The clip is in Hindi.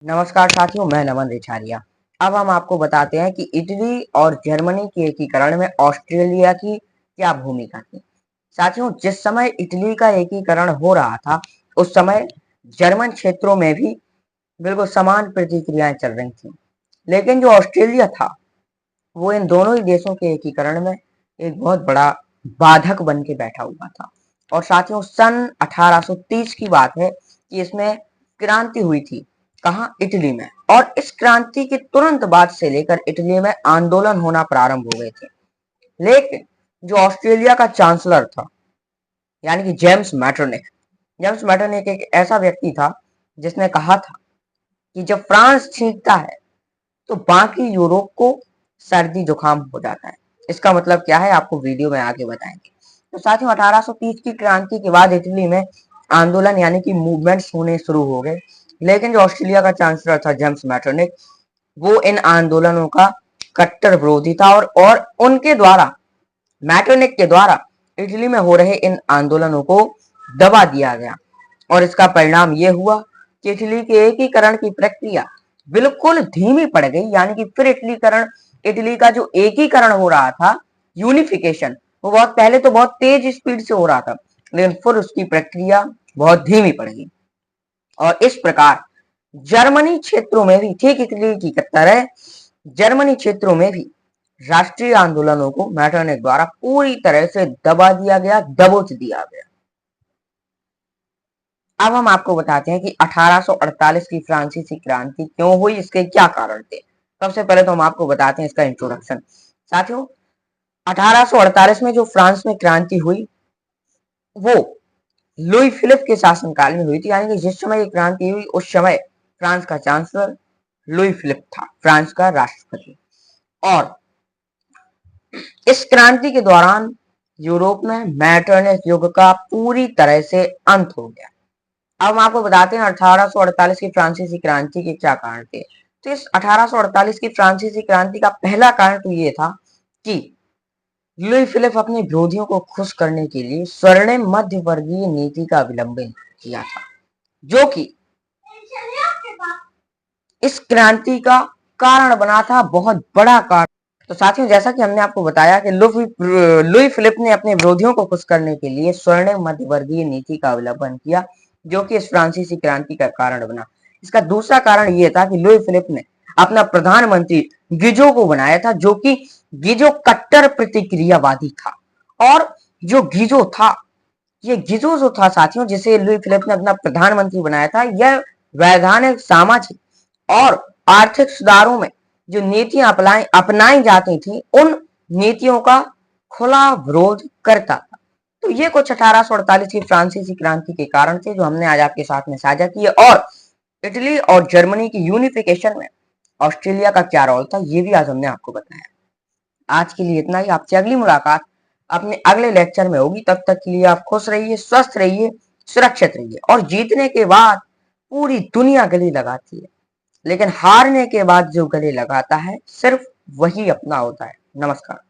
नमस्कार साथियों, मैं नमन रिछारिया। अब हम आपको बताते हैं कि इटली और जर्मनी के एकीकरण में ऑस्ट्रेलिया की क्या भूमिका थी। साथियों, जिस समय इटली का एकीकरण हो रहा था, उस समय जर्मन क्षेत्रों में भी बिल्कुल समान प्रतिक्रियाएं चल रही थी। लेकिन जो ऑस्ट्रेलिया था, वो इन दोनों ही देशों के एकीकरण में एक बहुत बड़ा बाधक बन के बैठा हुआ था। और साथियों, सन 1830 की बात है कि इसमें क्रांति हुई थी। कहाँ? इटली में। और इस क्रांति के तुरंत बाद से लेकर इटली में आंदोलन होना प्रारंभ हो गए थे। लेकिन जो ऑस्ट्रेलिया का चांसलर था, यानी कि जेम्स मैटरनिक एक ऐसा व्यक्ति था जिसने कहा था कि जब फ्रांस छींकता है तो बाकी यूरोप को सर्दी जुकाम हो जाता है। इसका मतलब क्या है, आपको वीडियो में आगे बताएंगे। तो साथियों, 1830 की क्रांति के बाद इटली में आंदोलन यानी कि मूवमेंट्स होने शुरू हो गए। लेकिन जो ऑस्ट्रेलिया का चांसलर था जेम्स मैटरनिक, वो इन आंदोलनों का कट्टर विरोधी था और उनके द्वारा, मैटरनिक के द्वारा इटली में हो रहे इन आंदोलनों को दबा दिया गया। और इसका परिणाम ये हुआ कि इटली के एकीकरण की प्रक्रिया बिल्कुल धीमी पड़ गई। यानी कि फिर इटली का जो एकीकरण हो रहा था, यूनिफिकेशन, वो बहुत पहले तो बहुत तेज स्पीड से हो रहा था, लेकिन फिर उसकी प्रक्रिया बहुत धीमी पड़ गई। और इस प्रकार जर्मनी क्षेत्रों में भी, ठीक इटली की तरह जर्मनी क्षेत्रों में भी राष्ट्रीय आंदोलनों को मैटरनिक द्वारा पूरी तरह से दबा दिया गया, दबोच दिया गया। अब हम आपको बताते हैं कि 1848 की फ्रांसीसी क्रांति क्यों हुई, इसके क्या कारण थे। सबसे पहले तो हम आपको बताते हैं इसका इंट्रोडक्शन। साथियों, 1848 में जो फ्रांस में क्रांति हुई, वो लुई फिलिप के शासनकाल में हुई थी। यानी कि जिस समय ये क्रांति हुई, उस समय फ्रांस का चांसलर लुई फिलिप था, फ्रांस का राष्ट्रपति। और इस क्रांति के दौरान यूरोप में मैटरनिक युग का पूरी तरह से अंत हो गया। अब हम आपको बताते हैं 1848 की फ्रांसीसी क्रांति के क्या कारण थे। तो इस 1848 की फ्रांसीसी क्रांति का पहला कारण तो ये था कि लुई फिलिप अपने विरोधियों को खुश करने के लिए स्वर्णिम मध्य वर्गीय नीति का अवलंबन किया था, जो कि इस क्रांति का कारण बना था, बहुत बड़ा कारण। तो साथियों, जैसा कि हमने आपको बताया कि लुई फिलिप ने अपने विरोधियों को खुश करने के लिए स्वर्णिम मध्यवर्गीय नीति का अवलंबन किया, जो कि इस फ्रांसीसी क्रांति का कारण बना। इसका दूसरा कारण यह था कि लुई फिलिप ने अपना प्रधानमंत्री गिजो को बनाया था, जो कि गिजो कट्टर प्रतिक्रियावादी था। और जो गिजो था, ये गिजो जो था साथियों, जिसे लुई फिलिप ने अपना प्रधानमंत्री बनाया था, यह वैधानिक, सामाजिक और आर्थिक सुधारों में जो नीतियां अपनाई जाती थी, उन नीतियों का खुला विरोध करता था। तो ये कुछ 1848 की फ्रांसीसी क्रांति के कारण थे, जो हमने आज आपके साथ में साझा किए। और इटली और जर्मनी की यूनिफिकेशन में ऑस्ट्रेलिया का क्या रोल था, ये भी आज हमने आपको बताया। आज के लिए इतना ही। आपसे अगली मुलाकात अपने अगले लेक्चर में होगी। तब तक के लिए आप खुश रहिए, स्वस्थ रहिए, सुरक्षित रहिए। और जीतने के बाद पूरी दुनिया गले लगाती है, लेकिन हारने के बाद जो गले लगाता है, सिर्फ वही अपना होता है। नमस्कार।